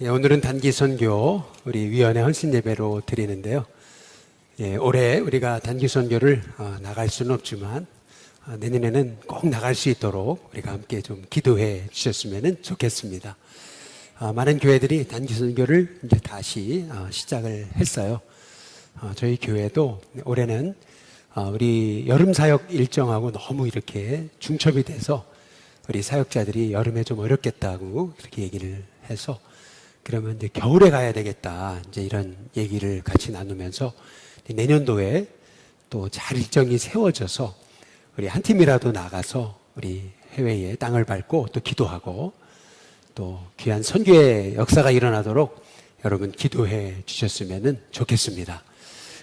오늘은 단기 선교 우리 위원회 헌신 예배로 드리는데요. 올해 우리가 단기 선교를 나갈 수는 없지만 내년에는 꼭 나갈 수 있도록 우리가 함께 좀 기도해 주셨으면 좋겠습니다. 많은 교회들이 단기 선교를 이제 다시 시작을 했어요. 저희 교회도 올해는 우리 여름 사역 일정하고 너무 이렇게 중첩이 돼서 우리 사역자들이 여름에 좀 어렵겠다고 그렇게 얘기를 해서 그러면 이제 겨울에 가야 되겠다. 이제 이런 얘기를 같이 나누면서 내년도에 또 잘 일정이 세워져서 우리 한 팀이라도 나가서 우리 해외에 땅을 밟고 또 기도하고 또 귀한 선교의 역사가 일어나도록 여러분 기도해 주셨으면 좋겠습니다.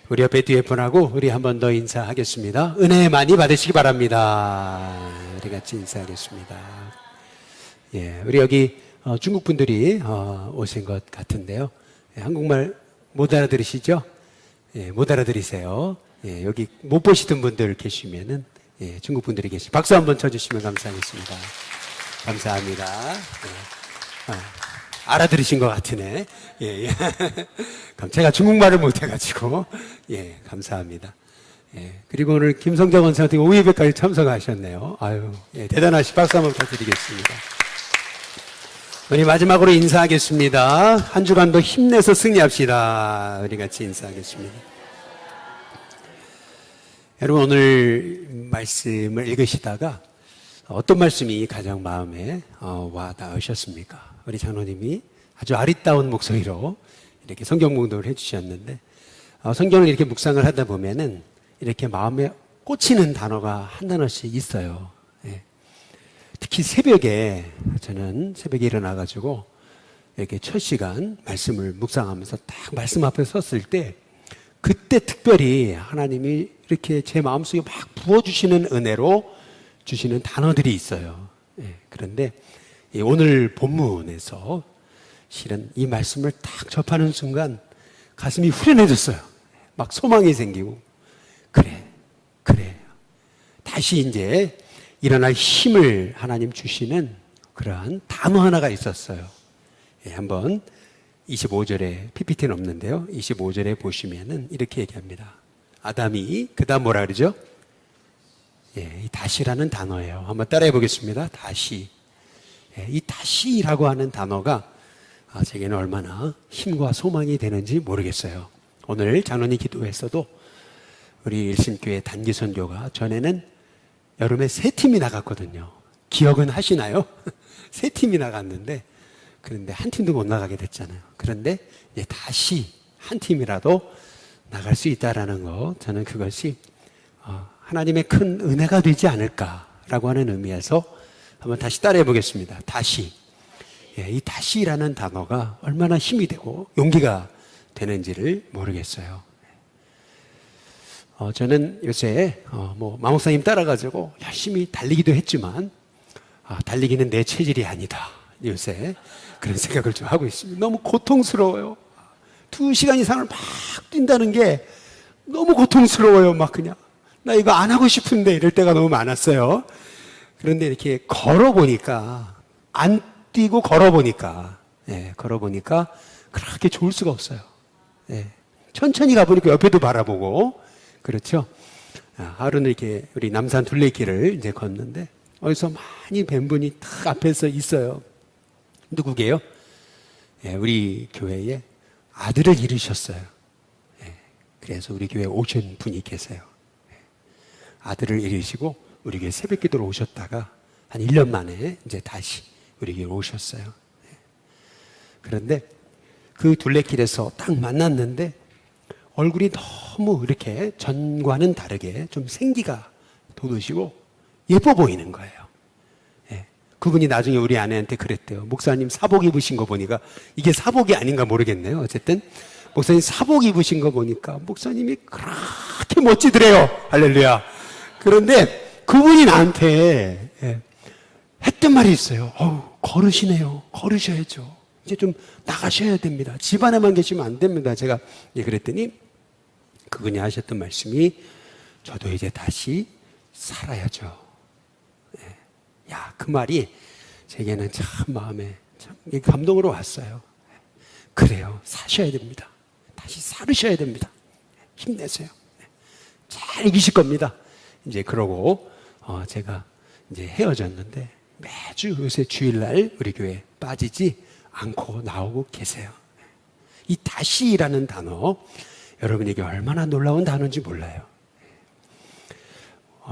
우리 옆에 뒤에 분하고 우리 한 번 더 인사하겠습니다. 은혜 많이 받으시기 바랍니다. 우리 같이 인사하겠습니다. 우리 여기 중국 분들이 오신 것 같은데요. 한국말 못 알아들으시죠? 못 알아들으세요. 여기 못 보시던 분들 계시면은 중국 분들이 계시. 박수 한번 쳐주시면 감사하겠습니다. 감사합니다. 알아들으신 것 같으네. 제가 중국말을 못해가지고 감사합니다. 그리고 오늘 김성정 원사한테 5예배까지 참석하셨네요. 아유, 대단하시. 박수 한번 부탁드리겠습니다. 우리 마지막으로 인사하겠습니다. 한 주간도 힘내서 승리합시다. 우리 같이 인사하겠습니다. 여러분 오늘 말씀을 읽으시다가 어떤 말씀이 가장 마음에 와 닿으셨습니까? 우리 장로님이 아주 아리따운 목소리로 이렇게 성경 묵독을 해주셨는데 성경을 이렇게 묵상을 하다 보면은 이렇게 마음에 꽂히는 단어가 한 단어씩 있어요. 특히 새벽에 저는 새벽에 일어나가지고 이렇게 첫 시간 말씀을 묵상하면서 딱 말씀 앞에 섰을 때 그때 특별히 하나님이 이렇게 제 마음속에 막 부어주시는 은혜로 주시는 단어들이 있어요. 그런데 오늘 본문에서 실은 이 말씀을 딱 접하는 순간 가슴이 후련해졌어요. 막 소망이 생기고 그래 다시 이제 일어날 힘을 하나님 주시는 그러한 단어 하나가 있었어요. 한번 25절에 PPT는 없는데요. 25절에 보시면은 이렇게 얘기합니다. 아담이 그다음 뭐라 그러죠? 이 다시라는 단어예요. 한번 따라해 보겠습니다. 다시. 이 다시라고 하는 단어가 제게는 얼마나 힘과 소망이 되는지 모르겠어요. 오늘 장로님 기도에서도 우리 일신교회 단기 선교가 전에는 여름에 3팀이 나갔거든요. 기억은 하시나요? 3팀이 나갔는데 그런데 한 팀도 못 나가게 됐잖아요. 그런데 이제 다시 한 팀이라도 나갈 수 있다라는 거, 저는 그것이 하나님의 큰 은혜가 되지 않을까라고 하는 의미에서 한번 다시 따라해 보겠습니다. 다시. 이 다시라는 단어가 얼마나 힘이 되고 용기가 되는지를 모르겠어요. 저는 요새 마목사님 따라가지고 열심히 달리기도 했지만 달리기는 내 체질이 아니다. 요새 그런 생각을 좀 하고 있습니다. 너무 고통스러워요. 2시간 이상을 막 뛴다는 게 너무 고통스러워요. 막 그냥 나 이거 안 하고 싶은데 이럴 때가 너무 많았어요. 그런데 이렇게 걸어보니까 안 뛰고 걸어보니까 그렇게 좋을 수가 없어요. 천천히 가보니까 옆에도 바라보고 그렇죠. 하루는 이렇게 우리 남산 둘레길을 이제 걷는데 어디서 많이 뵌 분이 딱 앞에서 있어요. 누구게요? 우리 교회에 아들을 잃으셨어요. 그래서 우리 교회에 오신 분이 계세요. 아들을 잃으시고 우리 교회 새벽 기도로 오셨다가 한 1년 만에 이제 다시 우리 교회에 오셨어요. 그런데 그 둘레길에서 딱 만났는데 얼굴이 너무 이렇게 전과는 다르게 좀 생기가 돋으시고 예뻐 보이는 거예요. 그분이 나중에 우리 아내한테 그랬대요. 목사님 사복 입으신 거 보니까 이게 사복이 아닌가 모르겠네요. 어쨌든 목사님 사복 입으신 거 보니까 목사님이 그렇게 멋지더래요. 할렐루야. 그런데 그분이 나한테 했던 말이 있어요. 걸으시네요. 걸으셔야죠. 이제 좀 나가셔야 됩니다. 집 안에만 계시면 안 됩니다. 제가 그랬더니 그분이 하셨던 말씀이 저도 이제 다시 살아야죠. 그 말이 제게는 참 마음에 참 감동으로 왔어요. 그래요. 사셔야 됩니다. 다시 살으셔야 됩니다. 힘내세요. 잘 이기실 겁니다. 이제 그러고 제가 이제 헤어졌는데 매주 요새 주일날 우리 교회 빠지지 않고 나오고 계세요. 이 다시라는 단어 여러분에게 얼마나 놀라운 단어인지 몰라요.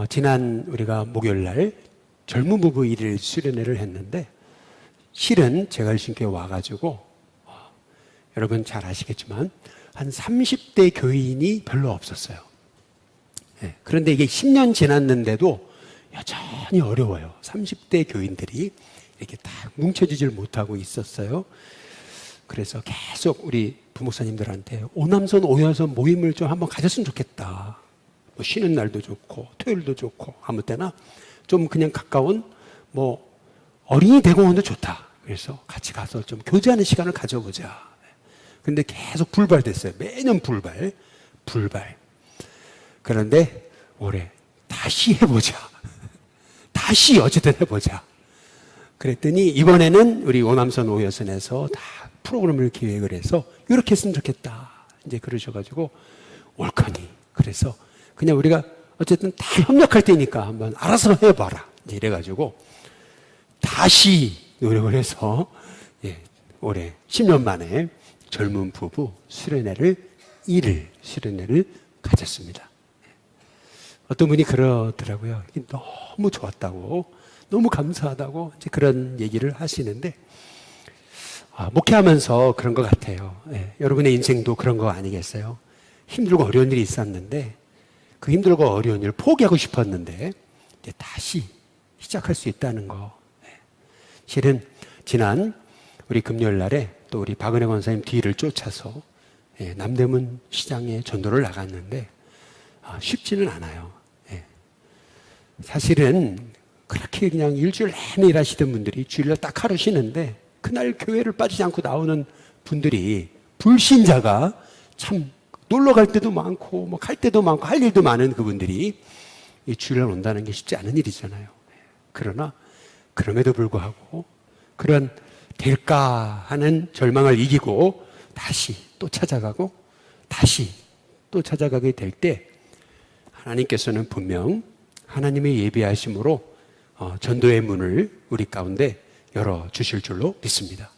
지난 우리가 목요일날 젊은 부부 일일 수련회를 했는데 실은 제가 일신교회 와가지고 여러분 잘 아시겠지만 한 30대 교인이 별로 없었어요. 그런데 이게 10년 지났는데도 여전히 어려워요. 30대 교인들이 이렇게 딱 뭉쳐지질 못하고 있었어요. 그래서 계속 우리 부목사님들한테 오남선 오여선 모임을 좀 한번 가졌으면 좋겠다. 뭐 쉬는 날도 좋고 토요일도 좋고 아무 때나 좀 그냥 가까운 뭐 어린이 대공원도 좋다. 그래서 같이 가서 좀 교제하는 시간을 가져보자. 근데 계속 불발됐어요. 매년 불발. 그런데 올해 다시 해보자. 다시 어쨌든 해보자. 그랬더니 이번에는 우리 오남선 오여선에서 다 프로그램을 기획을 해서 이렇게 했으면 좋겠다. 이제 그러셔가지고 옳거니. 그래서 그냥 우리가 어쨌든 다 협력할 테니까 한번 알아서 해봐라. 이제 이래가지고 다시 노력을 해서 올해 10년 만에 젊은 부부 수련회를 가졌습니다. 어떤 분이 그러더라고요. 너무 좋았다고, 너무 감사하다고 이제 그런 얘기를 하시는데 목회하면서 그런 것 같아요. 여러분의 인생도 그런 거 아니겠어요? 힘들고 어려운 일이 있었는데 그 힘들고 어려운 일을 포기하고 싶었는데 이제 다시 시작할 수 있다는 거. 실은 지난 우리 금요일 날에 또 우리 박은혜 권사님 뒤를 쫓아서 남대문 시장에 전도를 나갔는데 쉽지는 않아요. 사실은 그렇게 그냥 일주일 내내 일하시던 분들이 주일날 딱 하루 쉬는데 그날 교회를 빠지지 않고 나오는 분들이 불신자가 참 놀러 갈 때도 많고 뭐 갈 때도 많고 할 일도 많은 그분들이 이 주일날 온다는 게 쉽지 않은 일이잖아요. 그러나 그럼에도 불구하고 그런 될까 하는 절망을 이기고 다시 또 찾아가고 다시 또 찾아가게 될 때 하나님께서는 분명 하나님의 예비하심으로 전도의 문을 우리 가운데 열어주실 줄로 믿습니다.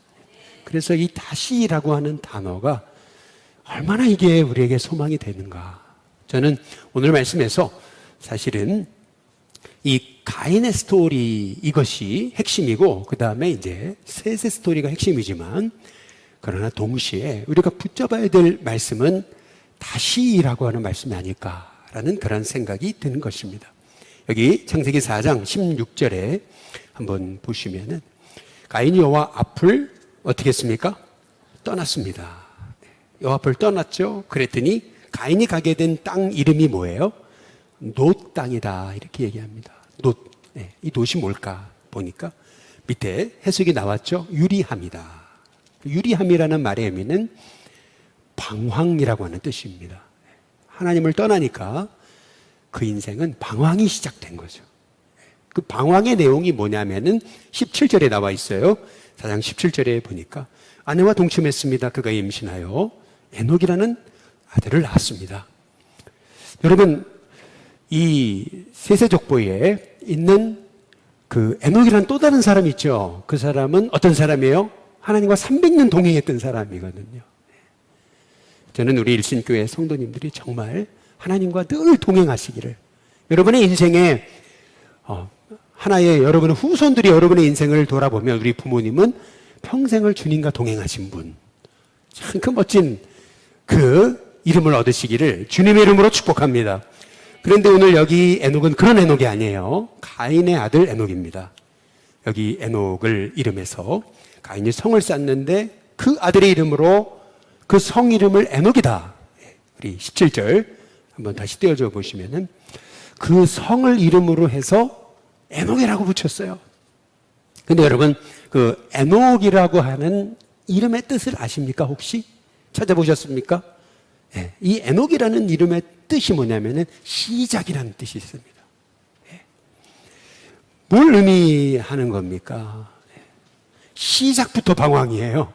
그래서 이 다시라고 하는 단어가 얼마나 이게 우리에게 소망이 되는가. 저는 오늘 말씀에서 사실은 이 가인의 스토리 이것이 핵심이고 그 다음에 이제 셋의 스토리가 핵심이지만 그러나 동시에 우리가 붙잡아야 될 말씀은 다시라고 하는 말씀이 아닐까라는 그런 생각이 드는 것입니다. 여기 창세기 4장 16절에 한번 보시면은 가인이 여호와 앞을 어떻게 했습니까? 떠났습니다. 여호와 앞을 떠났죠. 그랬더니 가인이 가게 된 땅 이름이 뭐예요? 놋 땅이다 이렇게 얘기합니다. 놋. 이 놋이 뭘까 보니까 밑에 해석이 나왔죠. 유리함이다. 유리함이라는 말의 의미는 방황이라고 하는 뜻입니다. 하나님을 떠나니까 그 인생은 방황이 시작된 거죠. 그 방황의 내용이 뭐냐면은 17절에 나와 있어요. 4장 17절에 보니까 아내와 동침했습니다. 그가 임신하여 에녹이라는 아들을 낳았습니다. 여러분 이 세세족보에 있는 그 에녹이라는 또 다른 사람이 있죠. 그 사람은 어떤 사람이에요? 하나님과 300년 동행했던 사람이거든요. 저는 우리 일신교회 성도님들이 정말 하나님과 늘 동행하시기를 여러분의 인생에 하나의 여러분의 후손들이 여러분의 인생을 돌아보면 우리 부모님은 평생을 주님과 동행하신 분 참 그 멋진 그 이름을 얻으시기를 주님의 이름으로 축복합니다. 그런데 오늘 여기 에녹은 그런 에녹이 아니에요. 가인의 아들 에녹입니다. 여기 에녹을 이름해서 가인이 성을 쌓는데 그 아들의 이름으로 그 성 이름을 에녹이다. 우리 17절 한번 다시 떼어줘 보시면은 그 성을 이름으로 해서 에녹이라고 붙였어요. 근데 여러분 그 에녹이라고 하는 이름의 뜻을 아십니까? 혹시 찾아보셨습니까? 네, 이 에녹이라는 이름의 뜻이 뭐냐면은 시작이라는 뜻이 있습니다. 네. 뭘 의미하는 겁니까? 시작부터 방황이에요.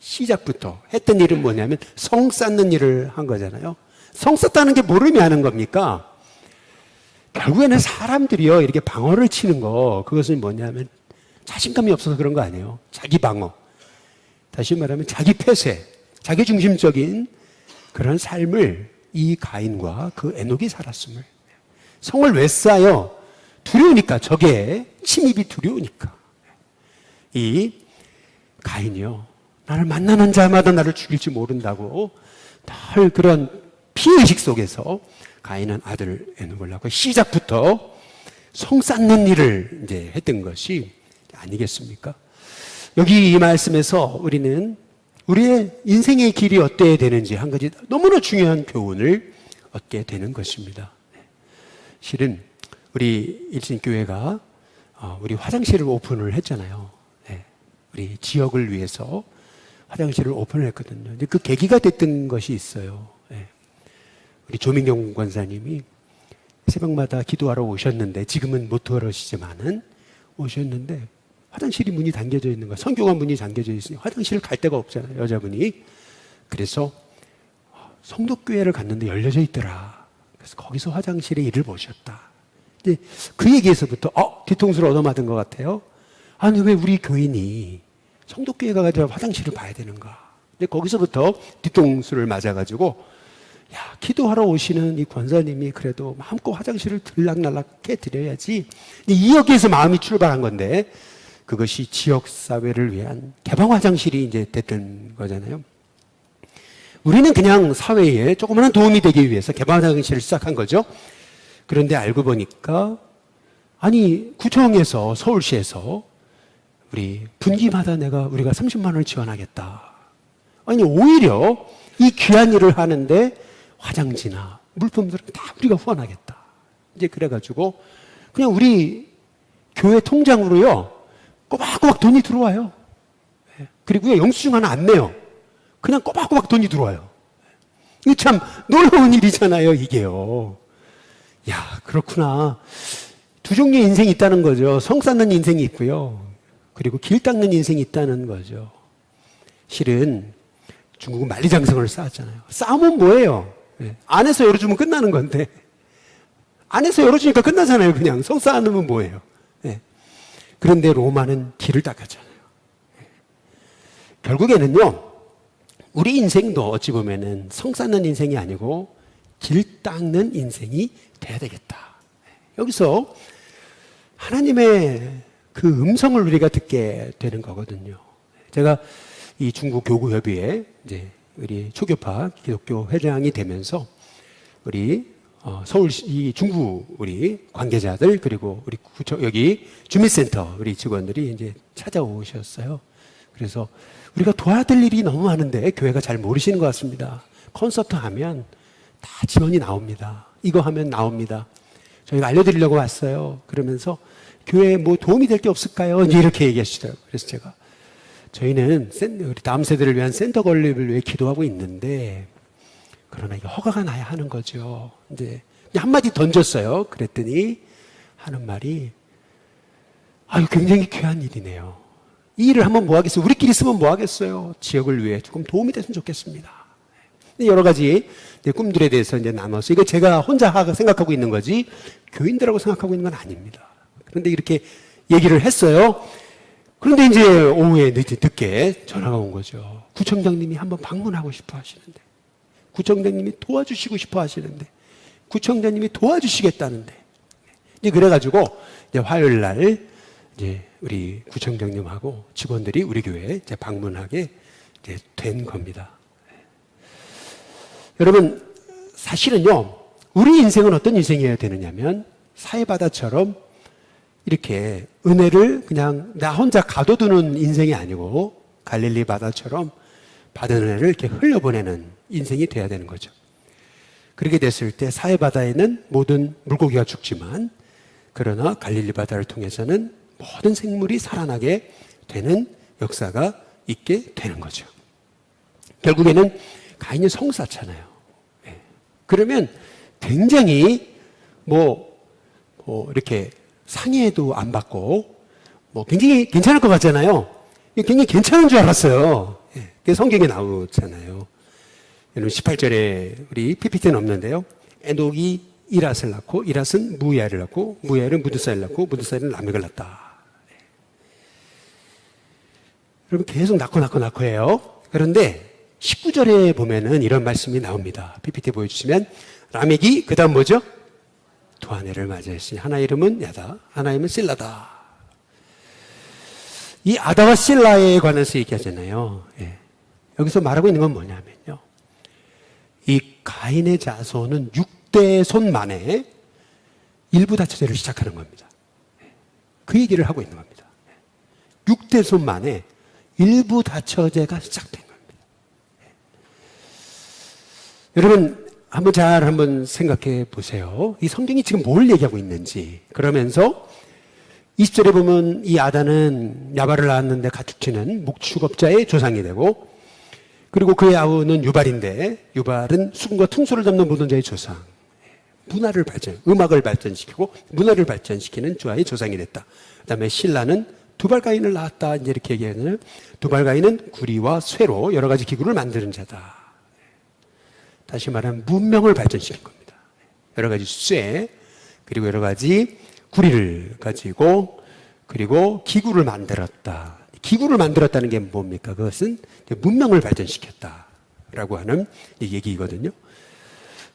시작부터 했던 일은 뭐냐면 성 쌓는 일을 한 거잖아요. 성 쌓다는 게 뭘 의미하는 겁니까? 결국에는 사람들이요, 이렇게 방어를 치는 거, 그것은 뭐냐면 자신감이 없어서 그런 거 아니에요. 자기 방어. 다시 말하면 자기 폐쇄, 자기 중심적인 그런 삶을 이 가인과 그 에녹이 살았음을. 성을 왜 쌓아요? 두려우니까, 적의 침입이 두려우니까. 이 가인이요, 나를 만나는 자마다 나를 죽일지 모른다고 늘 그런 피의식 속에서 가인은 아들 에녹을 낳고 시작부터 성 쌓는 일을 이제 했던 것이 아니겠습니까? 여기 이 말씀에서 우리는 우리의 인생의 길이 어때야 되는지 한 가지 너무나 중요한 교훈을 얻게 되는 것입니다. 실은 우리 일진교회가 우리 화장실을 오픈을 했잖아요. 우리 지역을 위해서 화장실을 오픈을 했거든요. 근데 그 계기가 됐던 것이 있어요. 우리 조민경 권사님이 새벽마다 기도하러 오셨는데, 지금은 못 들어오시지만은 오셨는데 화장실이 문이 잠겨져 있는 거야. 성교관 문이 잠겨져 있으니 화장실을 갈 데가 없잖아요, 여자분이. 그래서 성덕교회를 갔는데 열려져 있더라. 그래서 거기서 화장실에 일을 보셨다. 이제 그 얘기에서부터 뒤통수를 얻어맞은 것 같아요. 아니, 왜 우리 교인이 성덕교회 가서 화장실을 봐야 되는가? 근데 거기서부터 뒤통수를 맞아가지고, 야, 기도하러 오시는 이 권사님이 그래도 마음껏 화장실을 들락날락해 드려야지. 이 여기에서 마음이 출발한 건데, 그것이 지역사회를 위한 개방 화장실이 이제 됐던 거잖아요. 우리는 그냥 사회에 조그마한 도움이 되기 위해서 개방 화장실을 시작한 거죠. 그런데 알고 보니까, 아니, 구청에서, 서울시에서 우리 분기마다 우리가 30만 원을 지원하겠다. 아니, 오히려 이 귀한 일을 하는데 화장지나 물품들은 다 우리가 후원하겠다. 이제 그래가지고 그냥 우리 교회 통장으로요, 꼬박꼬박 돈이 들어와요. 그리고요, 영수증 하나 안 내요. 그냥 꼬박꼬박 돈이 들어와요. 이게 참 놀라운 일이잖아요, 이게요. 야, 그렇구나. 두 종류의 인생이 있다는 거죠. 성 쌓는 인생이 있고요, 그리고 길 닦는 인생이 있다는 거죠. 실은 중국은 만리장성을 쌓았잖아요. 쌓으면 뭐예요? 안에서 열어주면 끝나는 건데, 안에서 열어주니까 끝나잖아요. 그냥 성 쌓아놓으면 뭐예요? 그런데 로마는 길을 닦았잖아요. 결국에는요, 우리 인생도 어찌 보면은 성 쌓는 인생이 아니고 길 닦는 인생이 돼야 되겠다. 여기서 하나님의 그 음성을 우리가 듣게 되는 거거든요. 제가 이 중국 교구협의회 이제 우리 초교파 기독교 회장이 되면서 우리 서울시 이 중부 우리 관계자들, 그리고 우리 여기 주민센터 우리 직원들이 이제 찾아오셨어요. 그래서 우리가 도와드릴 일이 너무 많은데 교회가 잘 모르시는 것 같습니다. 콘서트 하면 다 지원이 나옵니다. 이거 하면 나옵니다. 저희가 알려드리려고 왔어요. 그러면서 교회에 뭐 도움이 될 게 없을까요? 이제 이렇게 얘기하시더라고요. 그래서 제가, 저희는 우리 다음 세대를 위한 센터 건립을 위해 기도하고 있는데, 그러나 이게 허가가 나야 하는 거죠. 이제 한마디 던졌어요. 그랬더니 하는 말이, 아유, 굉장히 귀한 일이네요. 이 일을 하면 뭐 하겠어요? 우리끼리 쓰면 뭐 하겠어요? 지역을 위해 조금 도움이 됐으면 좋겠습니다. 여러 가지 꿈들에 대해서 이제 나눠서, 이거 제가 혼자 생각하고 있는 거지 교인들하고 생각하고 있는 건 아닙니다. 그런데 이렇게 얘기를 했어요. 그런데 이제 오후에 늦게 전화가 온 거죠. 구청장님이 한번 방문하고 싶어 하시는데, 구청장님이 도와주시고 싶어 하시는데, 구청장님이 도와주시겠다는데. 이제 그래가지고 이제 화요일 날 이제 우리 구청장님하고 직원들이 우리 교회에 이제 방문하게 이제 된 겁니다. 여러분, 사실은요, 우리 인생은 어떤 인생이어야 되느냐면 사해바다처럼 이렇게 은혜를 그냥 나 혼자 가둬두는 인생이 아니고 갈릴리 바다처럼 받은 은혜를 이렇게 흘려보내는 인생이 돼야 되는 거죠. 그렇게 됐을 때 사해바다에는 모든 물고기가 죽지만, 그러나 갈릴리 바다를 통해서는 모든 생물이 살아나게 되는 역사가 있게 되는 거죠. 결국에는 가인이 성 쌓잖아요. 그러면 굉장히 이렇게 상해도 안 받고 굉장히 괜찮을 것 같잖아요. 굉장히 괜찮은 줄 알았어요. 그게 성경에 나오잖아요. 여러분 18절에 우리 PPT는 없는데요. 에녹이 이랏을 낳고 이랏은 무야를 낳고 무야는 무드사를 낳고 무드사는 라멕을 낳았다. 여러분 계속 낳고 해요. 그런데 19절에 보면은 이런 말씀이 나옵니다. PPT 보여주시면 라멕이 그 다음 뭐죠? 두 아내를 맞이했으니 하나 이름은 야다, 하나 이름은 실라다. 이 아다와 실라에 관해서 얘기하잖아요. 예. 여기서 말하고 있는 건 뭐냐면요. 이 가인의 자손은 6대 손 만에 일부 다처제를 시작하는 겁니다. 그 얘기를 하고 있는 겁니다. 6대 손 만에 일부 다처제가 시작된 겁니다. 여러분 한번 생각해 보세요. 이 성경이 지금 뭘 얘기하고 있는지. 그러면서 20절에 보면 이 아다는 야발을 낳았는데 가축치는 목축업자의 조상이 되고, 그리고 그의 아우는 유발인데 유발은 수금과 퉁소를 잡는 모든 자의 조상. 음악을 발전시키고 문화를 발전시키는 주아의 조상이 됐다. 그 다음에 신라는 두발가인을 낳았다. 이제 이렇게 얘기하는, 두발가인은 구리와 쇠로 여러 가지 기구를 만드는 자다. 다시 말하면 문명을 발전시킨 겁니다. 여러 가지 쇠, 그리고 여러 가지 구리를 가지고, 그리고 기구를 만들었다. 기구를 만들었다는 게 뭡니까? 그것은 문명을 발전시켰다라고 하는 얘기거든요.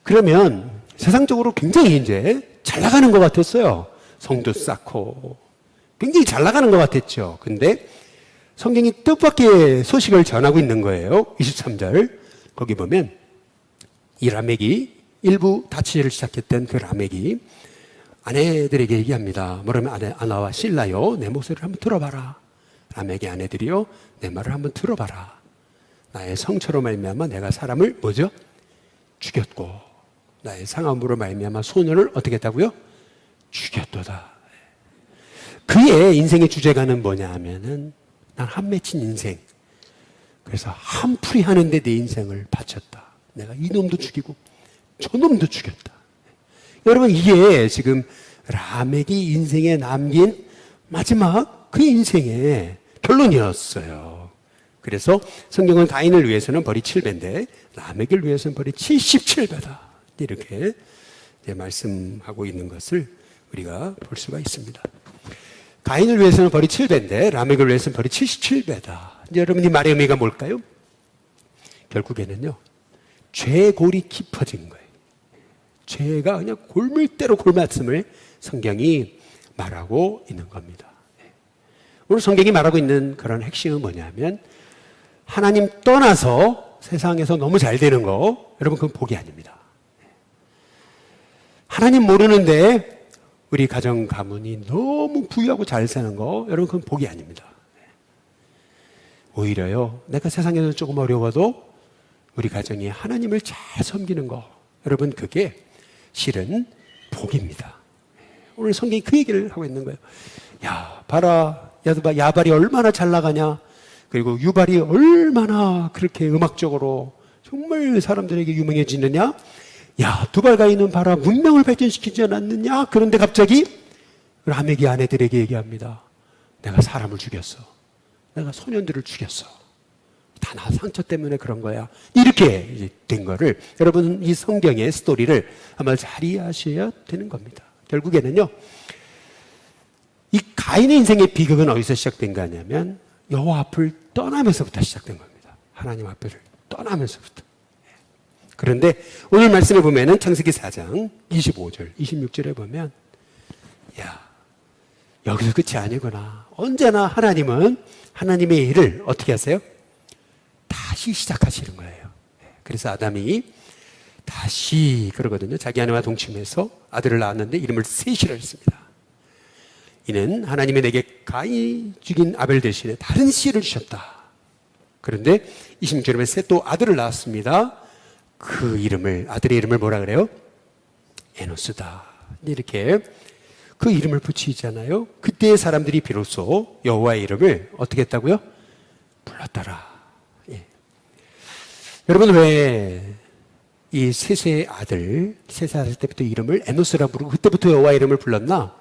그러면 세상적으로 굉장히 이제 잘 나가는 것 같았어요. 성도 쌓고 굉장히 잘 나가는 것 같았죠. 근데 성경이 뜻밖의 소식을 전하고 있는 거예요. 23절 거기 보면 이 라멕이 일부 다치를 시작했던 그 라멕이 아내들에게 얘기합니다. 뭐라면 아나와 실라요, 내 목소리를 한번 들어봐라. 라멕의 아내들이요, 내 말을 한번 들어봐라. 나의 성처로 말미암아 내가 사람을 뭐죠? 죽였고 나의 상함으로 말미암아 소년을 어떻게 했다고요? 죽였도다. 그의 인생의 주제가는 뭐냐 하면은 난 한 맺힌 인생, 그래서 한풀이 하는데 내 인생을 바쳤다. 내가 이놈도 죽이고 저놈도 죽였다. 여러분 이게 지금 라멕이 인생에 남긴 마지막 그 인생의 결론이었어요. 그래서 성경은 가인을 위해서는 벌이 7배인데 라멕을 위해서는 벌이 77배다. 이렇게 말씀하고 있는 것을 우리가 볼 수가 있습니다. 가인을 위해서는 벌이 7배인데 라멕을 위해서는 벌이 77배다. 여러분 이 말의 의미가 뭘까요? 결국에는요, 죄골이 깊어진 거예요. 죄가 그냥 골밀대로 골맞음을 성경이 말하고 있는 겁니다. 오늘 성경이 말하고 있는 그런 핵심은 뭐냐면 하나님 떠나서 세상에서 너무 잘 되는 거, 여러분 그건 복이 아닙니다. 하나님 모르는데 우리 가정 가문이 너무 부유하고 잘 사는 거, 여러분 그건 복이 아닙니다. 오히려요, 내가 세상에서 조금 어려워도 우리 가정이 하나님을 잘 섬기는 거, 여러분 그게 실은 복입니다. 오늘 성경이 그 얘기를 하고 있는 거예요. 야, 봐라. 야발이 얼마나 잘 나가냐. 그리고 유발이 얼마나 그렇게 음악적으로 정말 사람들에게 유명해지느냐. 야, 두발가인은 봐라. 문명을 발전시키지 않았느냐. 그런데 갑자기 라멕이 아내들에게 얘기합니다. 내가 사람을 죽였어. 내가 소년들을 죽였어. 다 나 상처 때문에 그런 거야. 이렇게 된 거를, 여러분 이 성경의 스토리를 아마 잘 이해하셔야 되는 겁니다. 결국에는요, 이 가인의 인생의 비극은 어디서 시작된 거냐면 여호와 앞을 떠나면서부터 시작된 겁니다. 하나님 앞을 떠나면서부터. 그런데 오늘 말씀에 보면은 창세기 4장 25절, 26절에 보면, 야, 여기서 끝이 아니구나. 언제나 하나님은 하나님의 일을 어떻게 하세요? 다시 시작하시는 거예요. 그래서 아담이 다시 그러거든요. 자기 아내와 동침해서 아들을 낳았는데 이름을 셋이라 했습니다. 이는 하나님이 내게 가인이 죽인 아벨 대신에 다른 씨를 주셨다. 그런데 26절에 셋도 아들을 낳았습니다. 그 이름을, 아들의 이름을 뭐라 그래요? 에노스다. 이렇게 그 이름을 붙이잖아요. 그때 사람들이 비로소 여호와의 이름을 어떻게 했다고요? 불렀더라. 예. 여러분 왜 이 셋의 아들 때부터 이름을 에노스라 부르고 그때부터 여호와의 이름을 불렀나?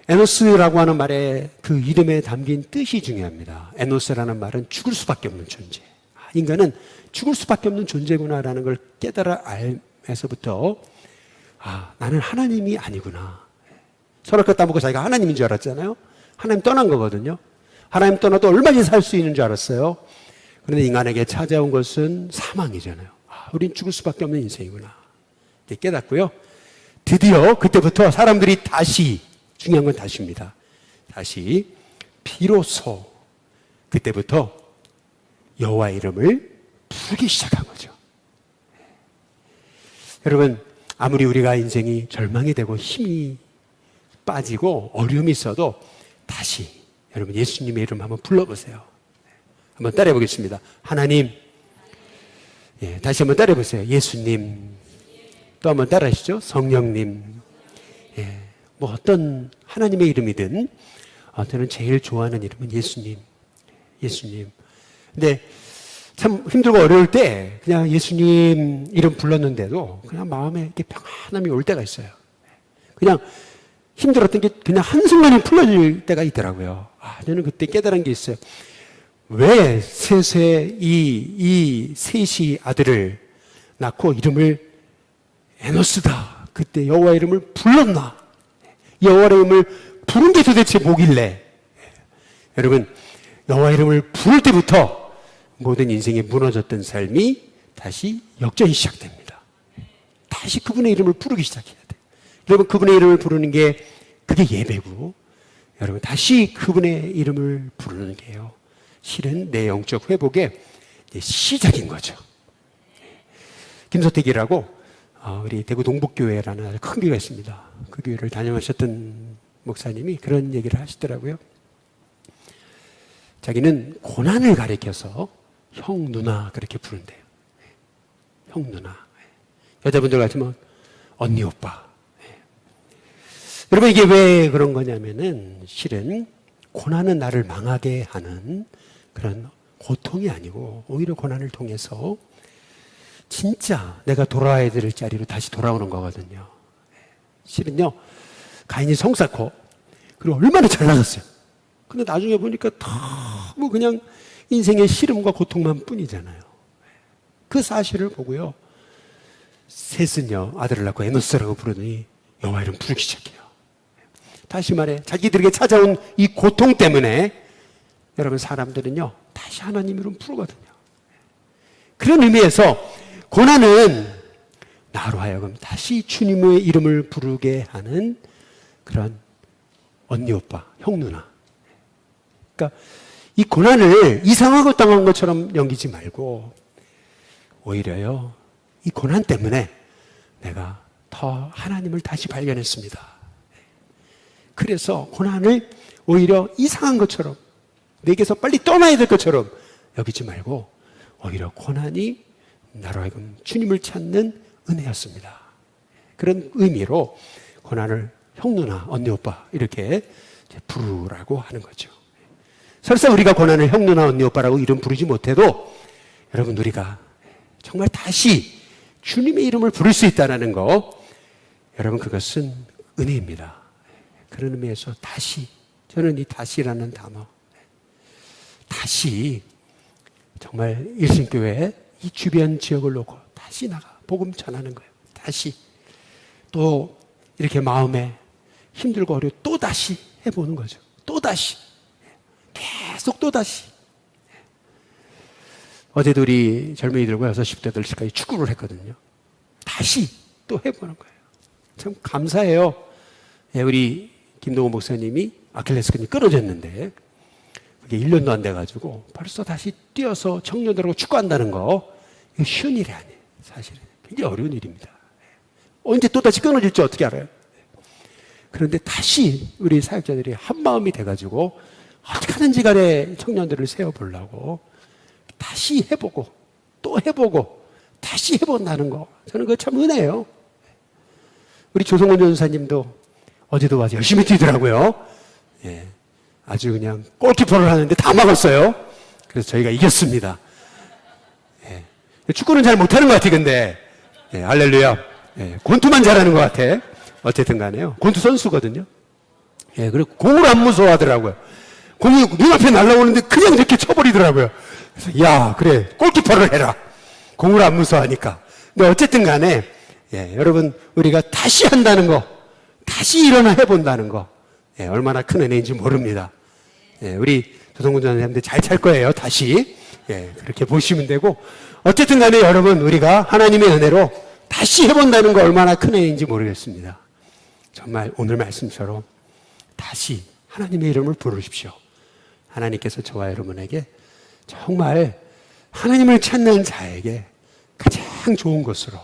에노스라고 하는 말에 그 이름에 담긴 뜻이 중요합니다. 에노스라는 말은 죽을 수밖에 없는 존재. 인간은 죽을 수밖에 없는 존재구나라는 걸 깨달아 알면서부터 나는 하나님이 아니구나. 선악과 따먹고 자기가 하나님인 줄 알았잖아요. 하나님 떠난 거거든요. 하나님 떠나도 얼마나 살 수 있는 줄 알았어요. 그런데 인간에게 찾아온 것은 사망이잖아요. 우린 죽을 수밖에 없는 인생이구나. 깨닫고요. 드디어 그때부터 사람들이 다시, 중요한 건 다시입니다. 다시 비로소 그때부터 여호와의 이름을 부르기 시작한 거죠. 여러분, 아무리 우리가 인생이 절망이 되고 힘이 빠지고 어려움이 있어도 다시 여러분 예수님의 이름 한번 불러보세요. 한번 따라해 보겠습니다. 하나님, 다시 한번 따라해 보세요. 예수님, 또 한번 따라하시죠. 성령님. 뭐 어떤 하나님의 이름이든 저는 제일 좋아하는 이름은 예수님. 예수님. 근데 참 힘들고 어려울 때 그냥 예수님 이름 불렀는데도 그냥 마음에 이렇게 평안함이 올 때가 있어요. 그냥 힘들었던 게 그냥 한순간에 풀어질 때가 있더라고요. 저는 그때 깨달은 게 있어요. 왜 셋의 이 셋이 아들을 낳고 이름을 에노스다. 그때 여호와 이름을 불렀나? 여호와 이름을 부른 게 도대체 뭐길래? 여러분, 여호와 이름을 부를 때부터 모든 인생이 무너졌던 삶이 다시 역전이 시작됩니다. 다시 그분의 이름을 부르기 시작해야 돼요. 여러분, 그분의 이름을 부르는 게 그게 예배고, 여러분 다시 그분의 이름을 부르는 게요, 실은 내 영적 회복의 시작인 거죠. 김서택이라고 우리 대구 동북교회라는 아주 큰 교회가 있습니다. 그 교회를 다녀오셨던 목사님이 그런 얘기를 하시더라고요. 자기는 고난을 가리켜서 형, 누나 그렇게 부른대요. 형, 누나. 여자분들 같으면 언니, 오빠. 여러분, 이게 왜 그런 거냐면은 실은 고난은 나를 망하게 하는 그런 고통이 아니고 오히려 고난을 통해서 진짜 내가 돌아와야 될 자리로 다시 돌아오는 거거든요. 실은요, 가인이 성 쌓고 그리고 얼마나 잘 나갔어요. 근데 나중에 보니까 너무 그냥 인생의 시름과 고통만 뿐이잖아요. 그 사실을 보고요, 셋은요 아들을 낳고 에노스라고 부르더니 여호와 이름 부르기 시작해요. 다시 말해, 자기들에게 찾아온 이 고통 때문에 여러분 사람들은요 다시 하나님 이름 부르거든요. 그런 의미에서 고난은 나로 하여금 다시 주님의 이름을 부르게 하는 그런 언니, 오빠, 형, 누나. 그러니까 이 고난을 이상하고 당한 것처럼 여기지 말고 오히려요, 이 고난 때문에 내가 더 하나님을 다시 발견했습니다. 그래서 고난을 오히려 이상한 것처럼, 내게서 빨리 떠나야 될 것처럼 여기지 말고 오히려 고난이 나로 하여금 주님을 찾는 은혜였습니다. 그런 의미로 고난을 형, 누나, 언니, 오빠 이렇게 부르라고 하는 거죠. 설사 우리가 고난을 형, 누나, 언니, 오빠라고 이름 부르지 못해도 여러분 우리가 정말 다시 주님의 이름을 부를 수 있다는 거, 여러분 그것은 은혜입니다. 그런 의미에서 다시, 저는 이 다시라는 단어, 다시 정말 일신교회 이 주변 지역을 놓고 다시 나가 복음 전하는 거예요. 다시 또 이렇게 마음에 힘들고 어려워 또 다시 해보는 거죠. 또 다시, 계속 또 다시. 어제도 우리 젊은이들과 6시, 8시까지 축구를 했거든요. 다시 또 해보는 거예요. 참 감사해요. 우리 김동호 목사님이 아킬레스건이 끊어졌는데 그게 1년도 안 돼가지고 벌써 다시 뛰어서 청년들하고 축구한다는 거, 이거 쉬운 일이 아니에요. 사실은 굉장히 어려운 일입니다. 언제 또 다시 끊어질지 어떻게 알아요? 그런데 다시 우리 사역자들이 한 마음이 돼가지고 어떻게 하든지 간에 청년들을 세워보려고 다시 해보고 또 해보고 다시 해본다는 거, 저는 그거 참 은혜예요. 우리 조성원 전사님도 어제도 와서 열심히 뛰더라고요. 아주 그냥 골키퍼를 하는데 다 막았어요. 그래서 저희가 이겼습니다. 축구는 잘 못하는 것 같아, 근데. 할렐루야. 권투만 잘하는 것 같아. 어쨌든 간에요. 권투 선수거든요. 그리고 공을 안 무서워하더라고요. 공이 눈앞에 날아오는데 그냥 이렇게 쳐버리더라고요. 그래서 야, 그래, 골키퍼를 해라. 공을 안 무서워하니까. 근데 어쨌든 간에, 예, 여러분, 우리가 다시 한다는 거, 다시 일어나 해본다는 거, 예, 얼마나 큰 은혜인지 모릅니다. 예, 우리 조성군전사님들 잘 찰 거예요, 다시. 예, 그렇게 보시면 되고, 어쨌든 간에 여러분, 우리가 하나님의 은혜로 다시 해본다는 거 얼마나 큰 은혜인지 모르겠습니다. 정말 오늘 말씀처럼 다시 하나님의 이름을 부르십시오. 하나님께서 저와 여러분에게 정말 하나님을 찾는 자에게 가장 좋은 것으로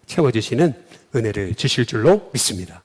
채워주시는 은혜를 주실 줄로 믿습니다.